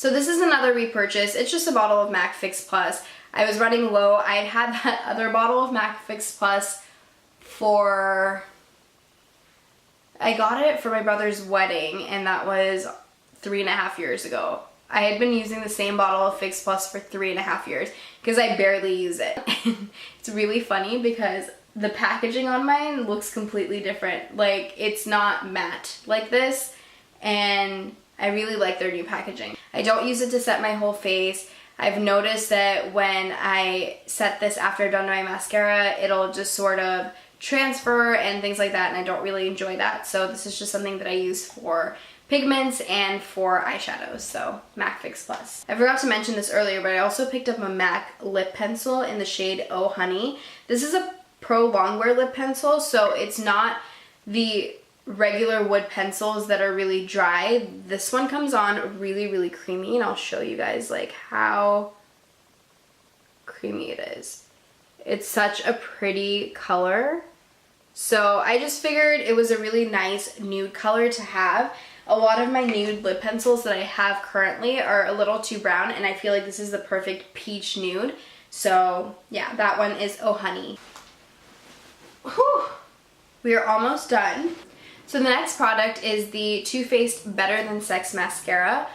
So this is another repurchase. It's just a bottle of MAC Fix Plus. I was running low. I had that other bottle of MAC Fix Plus I got it for my brother's wedding, and that was 3.5 years ago. I had been using the same bottle of Fix Plus for 3.5 years because I barely use it. It's really funny because the packaging on mine looks completely different. Like, it's not matte like this, and I really like their new packaging. I don't use it to set my whole face. I've noticed that when I set this after I've done my mascara, it'll just sort of transfer and things like that, and I don't really enjoy that. So this is just something that I use for pigments and for eyeshadows. So MAC Fix Plus. I forgot to mention this earlier, but I also picked up a MAC lip pencil in the shade Oh Honey. This is a pro longwear lip pencil, so it's not the regular wood pencils that are really dry. This one comes on really, really creamy, and I'll show you guys like how creamy it is. It's such a pretty color. So I just figured it was a really nice nude color to have. A lot of my nude lip pencils that I have currently are a little too brown, and I feel like this is the perfect peach nude. So yeah, that one is Oh Honey. Whew. We are almost done. So the next product is the Too Faced Better Than Sex Mascara.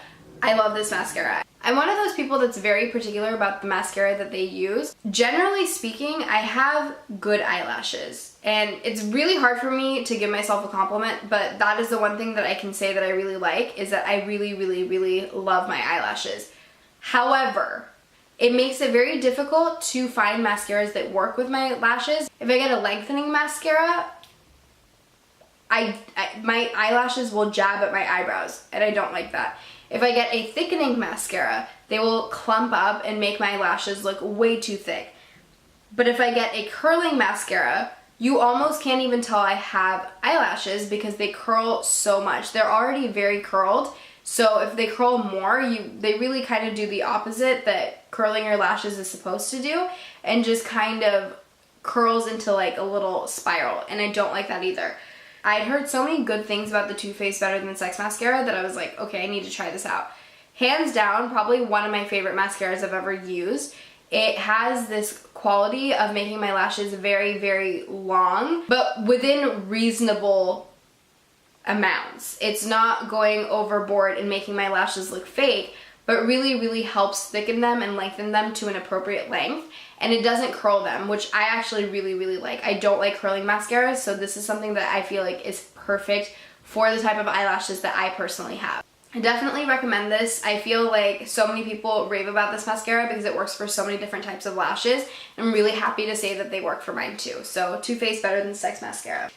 I love this mascara. I'm one of those people that's very particular about the mascara that they use. Generally speaking, I have good eyelashes, and it's really hard for me to give myself a compliment, but that is the one thing that I can say that I really like, is that I really, really, really love my eyelashes. However, it makes it very difficult to find mascaras that work with my lashes. If I get a lengthening mascara, my eyelashes will jab at my eyebrows, and I don't like that. If I get a thickening mascara, they will clump up and make my lashes look way too thick. But if I get a curling mascara, you almost can't even tell I have eyelashes because they curl so much. They're already very curled, so if they curl more, they really kind of do the opposite that curling your lashes is supposed to do, and just kind of curls into like a little spiral, and I don't like that either. I'd heard so many good things about the Too Faced Better Than Sex mascara that I was like, okay, I need to try this out. Hands down, probably one of my favorite mascaras I've ever used. It has this quality of making my lashes very, very long, but within reasonable amounts. It's not going overboard and making my lashes look fake, but really, really helps thicken them and lengthen them to an appropriate length. And it doesn't curl them, which I actually really, really like. I don't like curling mascaras, so this is something that I feel like is perfect for the type of eyelashes that I personally have. I definitely recommend this. I feel like so many people rave about this mascara because it works for so many different types of lashes. I'm really happy to say that they work for mine too. So Too Faced Better Than Sex mascara.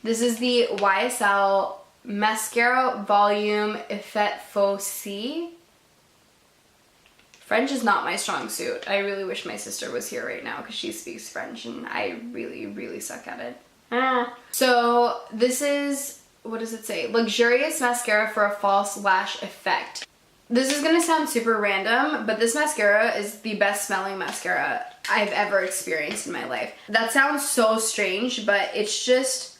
This is the YSL Mascara Volume Effet Faux C. French is not my strong suit. I really wish my sister was here right now because she speaks French and I really, really suck at it. So this is, what does it say? Luxurious mascara for a false lash effect. This is gonna sound super random, but this mascara is the best smelling mascara I've ever experienced in my life. That sounds so strange, but it's just,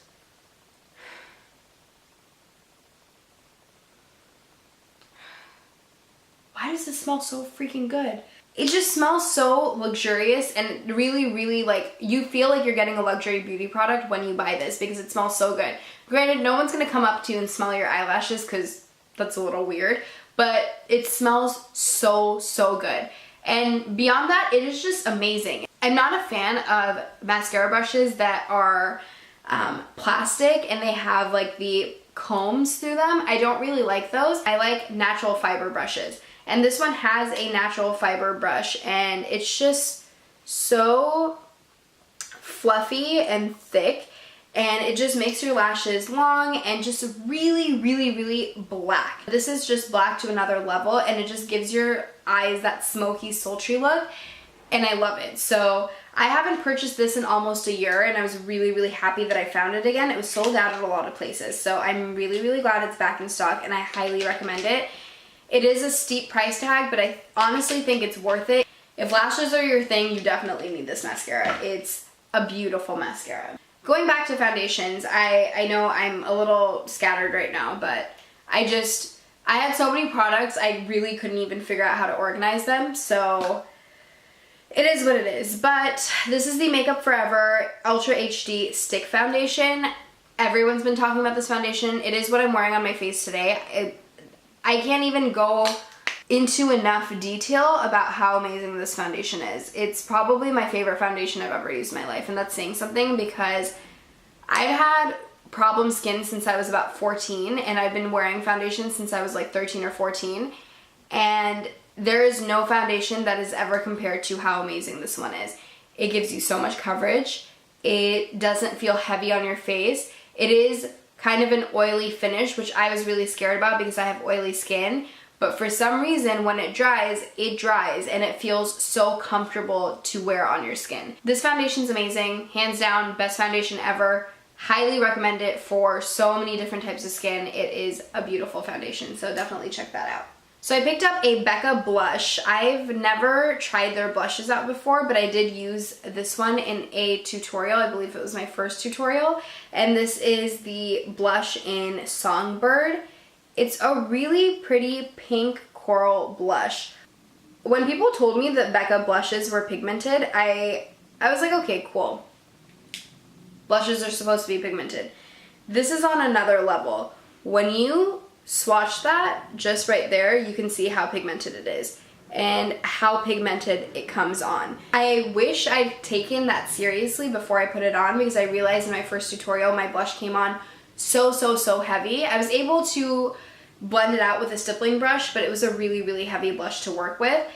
why does this smell so freaking good? It just smells so luxurious and really, really like, you feel like you're getting a luxury beauty product when you buy this because it smells so good. Granted, no one's gonna come up to you and smell your eyelashes because that's a little weird, but it smells so, so good. And beyond that, it is just amazing. I'm not a fan of mascara brushes that are plastic and they have like the combs through them. I don't really like those. I like natural fiber brushes. And this one has a natural fiber brush and it's just so fluffy and thick, and it just makes your lashes long and just really, really, really black. This is just black to another level, and it just gives your eyes that smoky, sultry look, and I love it. So I haven't purchased this in almost a year, and I was really, really happy that I found it again. It was sold out at a lot of places, so I'm really, really glad it's back in stock, and I highly recommend it. It is a steep price tag, but I honestly think it's worth it. If lashes are your thing, you definitely need this mascara. It's a beautiful mascara. Going back to foundations, I know I'm a little scattered right now, but I just I had so many products, I really couldn't even figure out how to organize them, so it is what it is. But this is the Makeup Forever Ultra HD Stick Foundation. Everyone's been talking about this foundation. It is what I'm wearing on my face today. I can't even go into enough detail about how amazing this foundation is. It's probably my favorite foundation I've ever used in my life, and that's saying something because I've had problem skin since I was about 14, and I've been wearing foundation since I was like 13 or 14, and there is no foundation that is ever compared to how amazing this one is. It gives you so much coverage. It doesn't feel heavy on your face. It is kind of an oily finish, which I was really scared about because I have oily skin. But for some reason, when it dries and it feels so comfortable to wear on your skin. This foundation's amazing. Hands down, best foundation ever. Highly recommend it for so many different types of skin. It is a beautiful foundation, so definitely check that out. So I picked up a Becca blush. I've never tried their blushes out before, but I did use this one in a tutorial. I believe it was my first tutorial. And this is the blush in Songbird. It's a really pretty pink coral blush. When people told me that Becca blushes were pigmented, I was like, okay, cool. Blushes are supposed to be pigmented. This is on another level. When you swatch that just right there, you can see how pigmented it is and how pigmented it comes on. I wish I'd taken that seriously before I put it on, because I realized in my first tutorial my blush came on so heavy. I was able to blend it out with a stippling brush, but it was a really heavy blush to work with.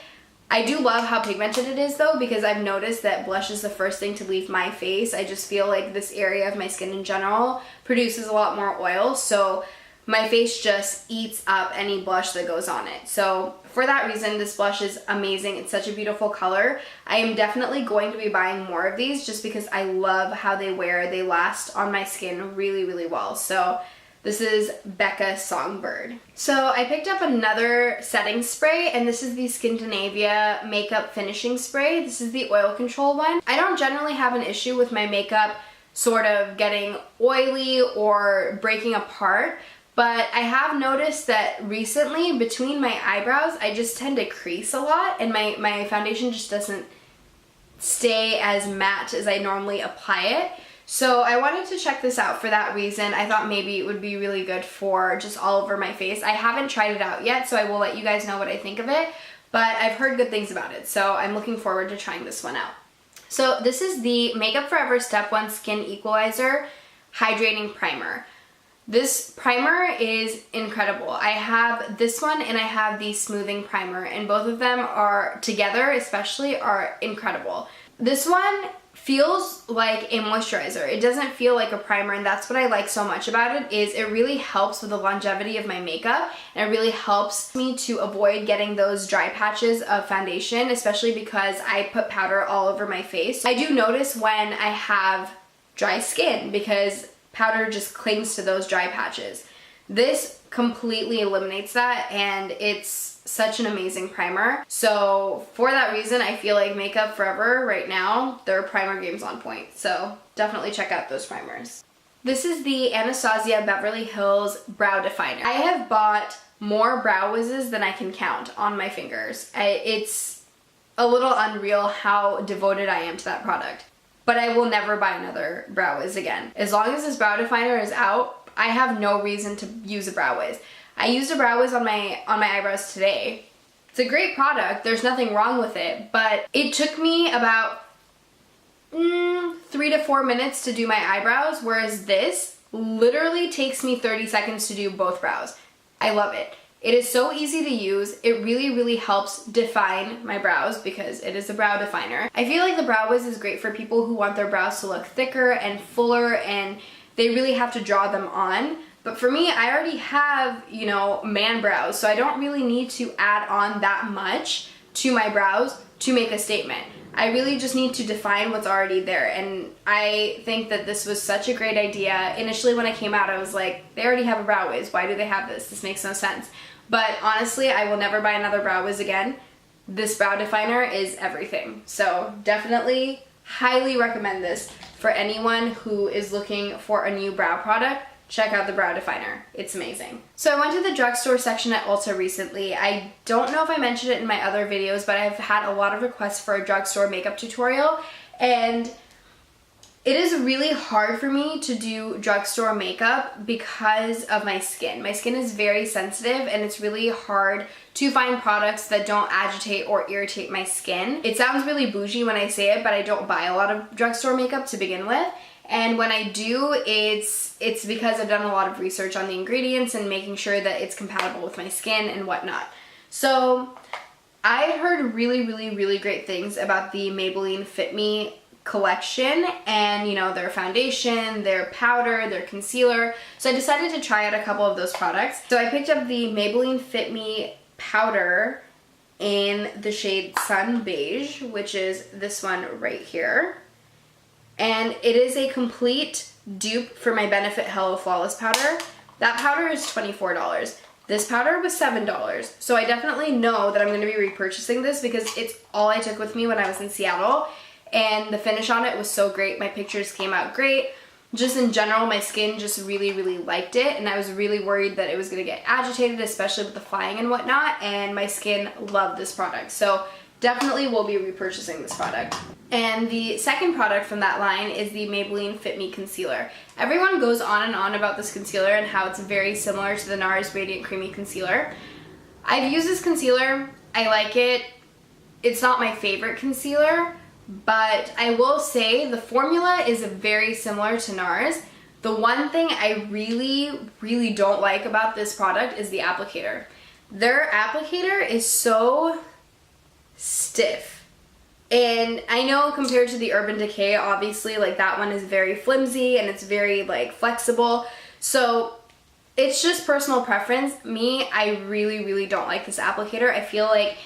I do love how pigmented it is though, because I've noticed that blush is the first thing to leave my face. I just feel like this area of my skin in general produces a lot more oil, so my face just eats up any blush that goes on it. So for that reason, this blush is amazing. It's such a beautiful color. I am definitely going to be buying more of these just because I love how they wear. They last on my skin really well. So this is Becca Songbird. So I picked up another setting spray, and this is the Skindinavia Makeup Finishing Spray. This is the oil control one. I don't generally have an issue with my makeup sort of getting oily or breaking apart, but I have noticed that recently between my eyebrows, I just tend to crease a lot, and my foundation just doesn't stay as matte as I normally apply it. So I wanted to check this out for that reason. I thought maybe it would be really good for just all over my face. I haven't tried it out yet, so I will let you guys know what I think of it, but I've heard good things about it, so I'm looking forward to trying this one out. So this is the Makeup Forever Step 1 Skin Equalizer Hydrating Primer. This primer is incredible. I have this one and I have the Smoothing Primer, and both of them are together especially are incredible. This one feels like a moisturizer. It doesn't feel like a primer, and that's what I like so much about it, is it really helps with the longevity of my makeup, and it really helps me to avoid getting those dry patches of foundation, especially because I put powder all over my face. I do notice when I have dry skin because powder just clings to those dry patches. This completely eliminates that, and it's such an amazing primer. So for that reason, I feel like Makeup Forever right now, their primer game's on point. So definitely check out those primers. This is the Anastasia Beverly Hills Brow Definer. I have bought more brow wizzes than I can count on my fingers. It's a little unreal how devoted I am to that product. But I will never buy another brow wiz again. As long as this brow definer is out, I have no reason to use a brow wiz. I used a brow wiz on my eyebrows today. It's a great product, there's nothing wrong with it, but it took me about 3 to 4 minutes to do my eyebrows, whereas this literally takes me 30 seconds to do both brows. I love it. It is so easy to use. It really helps define my brows because it is a brow definer. I feel like the brow wiz is great for people who want their brows to look thicker and fuller, and they really have to draw them on. But for me, I already have, you know, man brows, so I don't really need to add on that much to my brows to make a statement. I really just need to define what's already there, and I think that this was such a great idea. Initially when I came out, I was like, they already have a brow wiz. Why do they have this? This makes no sense. But honestly, I will never buy another brow wiz again. This brow definer is everything. So definitely highly recommend this for anyone who is looking for a new brow product. check out the Brow Definer. It's amazing. So I went to the drugstore section at Ulta recently. I don't know if I mentioned it in my other videos, but I've had a lot of requests for a drugstore makeup tutorial, and it is really hard for me to do drugstore makeup because of my skin. My skin is very sensitive, and it's really hard to find products that don't agitate or irritate my skin. It sounds really bougie when I say it, but I don't buy a lot of drugstore makeup to begin with. And when I do, it's because I've done a lot of research on the ingredients and making sure that it's compatible with my skin and whatnot. So I heard really, really, really great things about the Maybelline Fit Me collection, and you know, their foundation, their powder, their concealer. So I decided to try out a couple of those products. So I picked up the Maybelline Fit Me powder in the shade Sun Beige, which is this one right here. And it is a complete dupe for my Benefit Hello Flawless powder. That powder is $24. This powder was $7. So I definitely know that I'm going to be repurchasing this because it's all I took with me when I was in Seattle. And the finish on it was so great. My pictures came out great. Just in general, my skin just really, really liked it. And I was really worried that it was going to get agitated, especially with the flying and whatnot. And my skin loved this product. So definitely will be repurchasing this product. And the second product from that line is the Maybelline Fit Me Concealer. Everyone goes on and on about this concealer and how it's very similar to the NARS Radiant Creamy Concealer. I've used this concealer. I like it. It's not my favorite concealer, but I will say the formula is very similar to NARS. The one thing I really, really don't like about this product is the applicator. Their applicator is so stiff. And I know compared to the Urban Decay, obviously, like that one is very flimsy and it's very like flexible. So it's just personal preference. Me, I really, really don't like this applicator. I feel like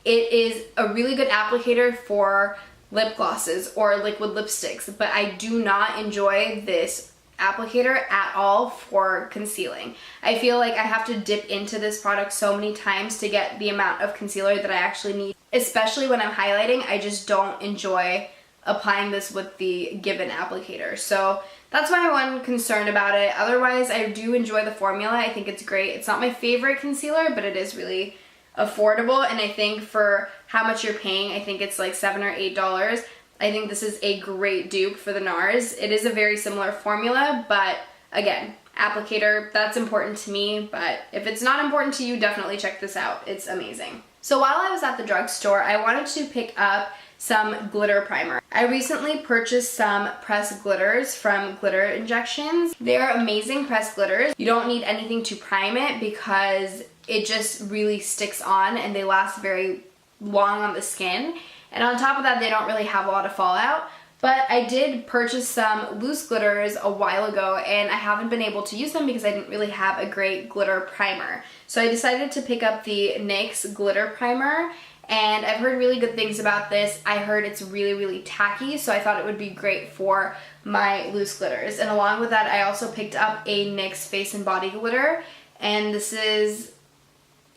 it is a really good applicator for lip glosses or liquid lipsticks, but I do not enjoy this applicator at all for concealing. I feel like I have to dip into this product so many times to get the amount of concealer that I actually need. Especially when I'm highlighting, I just don't enjoy applying this with the given applicator. So that's my one concern about it. Otherwise, I do enjoy the formula. I think it's great. It's not my favorite concealer, but it is really affordable. And I think for how much you're paying, I think it's like $7 or $8. I think this is a great dupe for the NARS. It is a very similar formula, but again, applicator, that's important to me, but if it's not important to you, definitely check this out. It's amazing. So while I was at the drugstore, I wanted to pick up some glitter primer. I recently purchased some pressed glitters from Glitter Injections. They're amazing pressed glitters. You don't need anything to prime it because it just really sticks on and they last very long on the skin. And on top of that, they don't really have a lot of fallout. But I did purchase some loose glitters a while ago and I haven't been able to use them because I didn't really have a great glitter primer. So I decided to pick up the NYX glitter primer, and I've heard really good things about this. I heard it's really, really tacky, so I thought it would be great for my loose glitters. And along with that, I also picked up a NYX Face and Body glitter, and this is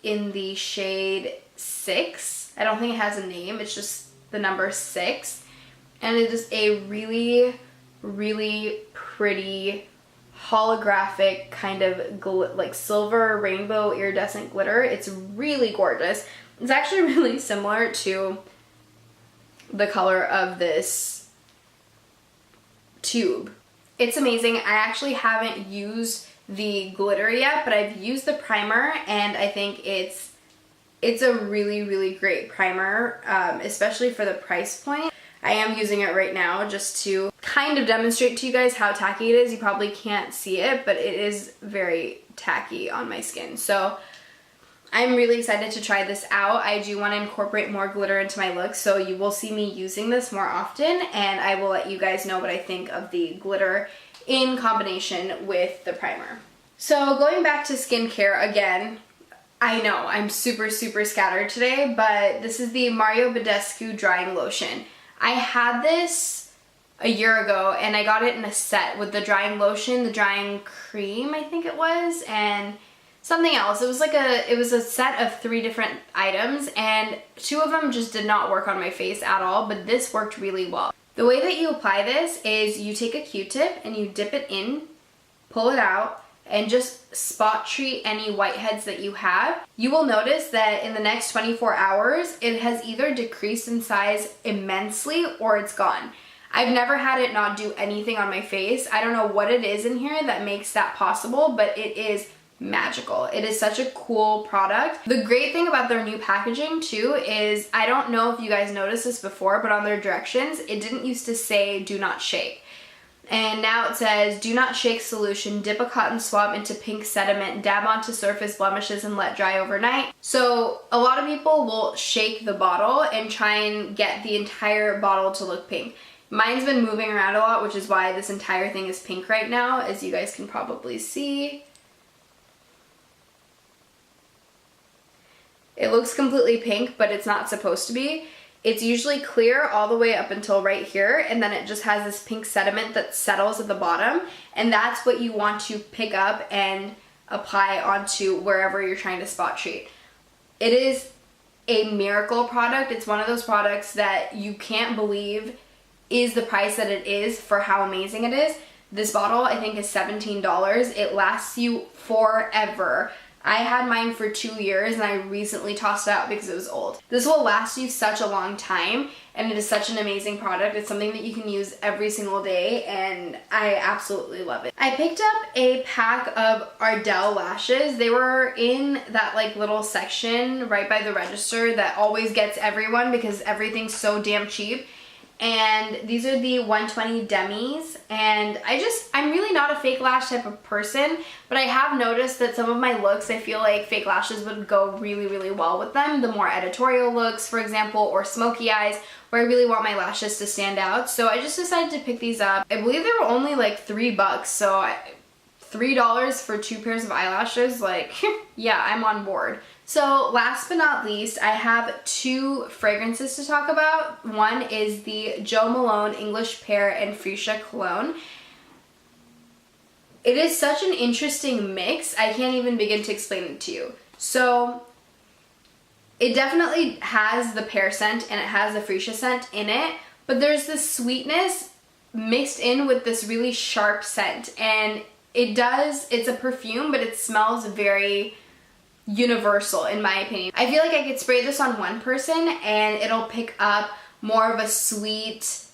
in the shade 6. I don't think it has a name, it's just the number 6. And it is a really, really pretty holographic kind of like silver rainbow iridescent glitter. It's really gorgeous. It's actually really similar to the color of this tube. It's amazing. I actually haven't used the glitter yet, but I've used the primer and I think it's a really, really great primer, especially for the price point. I am using it right now just to kind of demonstrate to you guys how tacky it is. You probably can't see it, but it is very tacky on my skin. So I'm really excited to try this out. I do want to incorporate more glitter into my look, so you will see me using this more often, and I will let you guys know what I think of the glitter in combination with the primer. So going back to skincare again, I know I'm super, super scattered today, but this is the Mario Badescu Drying Lotion. I had this a year ago and I got it in a set with the drying lotion, the drying cream, I think it was, and something else. It was a set of 3 different items and 2 of them just did not work on my face at all, but this worked really well. The way that you apply this is you take a Q-tip and you dip it in pull it out, and just spot treat any whiteheads that you have, you will notice that in the next 24 hours, it has either decreased in size immensely or it's gone. I've never had it not do anything on my face. I don't know what it is in here that makes that possible, but it is magical. It is such a cool product. The great thing about their new packaging too is, I don't know if you guys noticed this before, but on their directions, it didn't used to say do not shake. And now it says, do not shake solution, dip a cotton swab into pink sediment, dab onto surface blemishes and let dry overnight. So a lot of people will shake the bottle and try and get the entire bottle to look pink. Mine's been moving around a lot, which is why this entire thing is pink right now, as you guys can probably see. It looks completely pink, but it's not supposed to be. It's usually clear all the way up until right here, and then it just has this pink sediment that settles at the bottom, and that's what you want to pick up and apply onto wherever you're trying to spot treat. It is a miracle product. It's one of those products that you can't believe is the price that it is for how amazing it is. This bottle, I think, is $17. It lasts you forever. I had mine for 2 years and I recently tossed it out because it was old. This will last you such a long time, and it is such an amazing product. It's something that you can use every single day, and I absolutely love it. I picked up a pack of Ardell lashes. They were in that like little section right by the register that always gets everyone because everything's so damn cheap. And these are the 120 Demis, and I'm really not a fake lash type of person, but I have noticed that some of my looks, I feel like fake lashes would go really, really well with them. The more editorial looks, for example, or smoky eyes, where I really want my lashes to stand out. So I just decided to pick these up. I believe they were only like $3, so $3 for 2 pairs of eyelashes, like, yeah, I'm on board. So last but not least, I have 2 fragrances to talk about. One is the Jo Malone English Pear and Freesia Cologne. It is such an interesting mix, I can't even begin to explain it to you. So it definitely has the pear scent and it has the freesia scent in it, but there's this sweetness mixed in with this really sharp scent, and it's a perfume, but it smells very universal in my opinion. I feel like I could spray this on one person and it'll pick up more of a sweet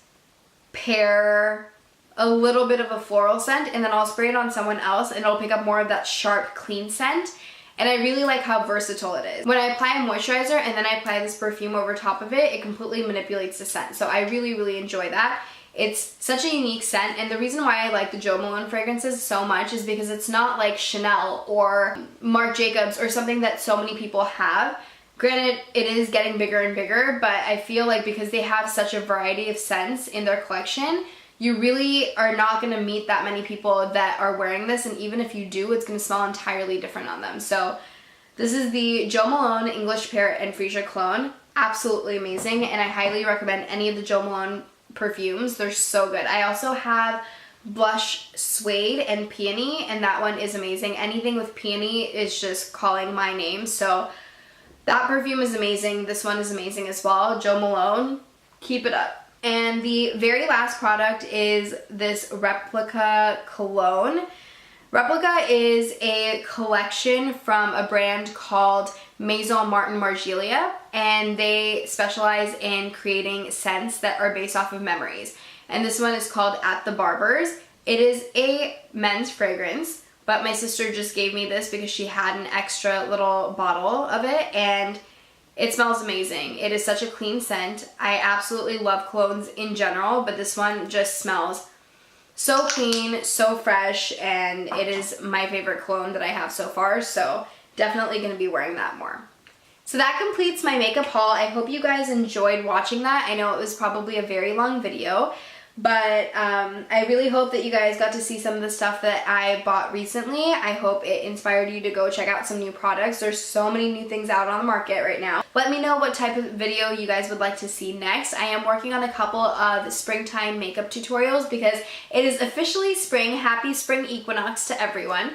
pear, a little bit of a floral scent, and then I'll spray it on someone else and it'll pick up more of that sharp, clean scent. And I really like how versatile it is. When I apply a moisturizer and then I apply this perfume over top of it, it completely manipulates the scent. So I really, really enjoy that. It's such a unique scent, and the reason why I like the Jo Malone fragrances so much is because it's not like Chanel or Marc Jacobs or something that so many people have. Granted, it is getting bigger and bigger, but I feel like because they have such a variety of scents in their collection, you really are not going to meet that many people that are wearing this, and even if you do, it's going to smell entirely different on them. So this is the Jo Malone English Pear and Freesia Cologne. Absolutely amazing, and I highly recommend any of the Jo Malone perfumes. They're so good. I also have Blush Suede and Peony, and that one is amazing. Anything with peony is just calling my name, so that perfume is amazing. This one is amazing as well. Jo Malone, keep it up. And the very last product is this Replica cologne. Replica is a collection from a brand called Maison Martin Margiela, and they specialize in creating scents that are based off of memories. And this one is called At the Barber's. It is a men's fragrance, but my sister just gave me this because she had an extra little bottle of it, and it smells amazing. It is such a clean scent. I absolutely love colognes in general, but this one just smells so clean, so fresh, and it is my favorite cologne that I have so far, so definitely going to be wearing that more. So that completes my makeup haul. I hope you guys enjoyed watching that. I know it was probably a very long video, but I really hope that you guys got to see some of the stuff that I bought recently. I hope it inspired you to go check out some new products. There's so many new things out on the market right now. Let me know what type of video you guys would like to see next. I am working on a couple of springtime makeup tutorials because it is officially spring. Happy spring equinox to everyone.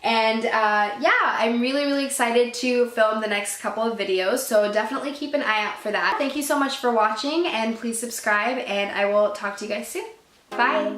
And yeah, I'm really, really excited to film the next couple of videos, so definitely keep an eye out for that. Thank you so much for watching, and please subscribe, and I will talk to you guys soon. Bye!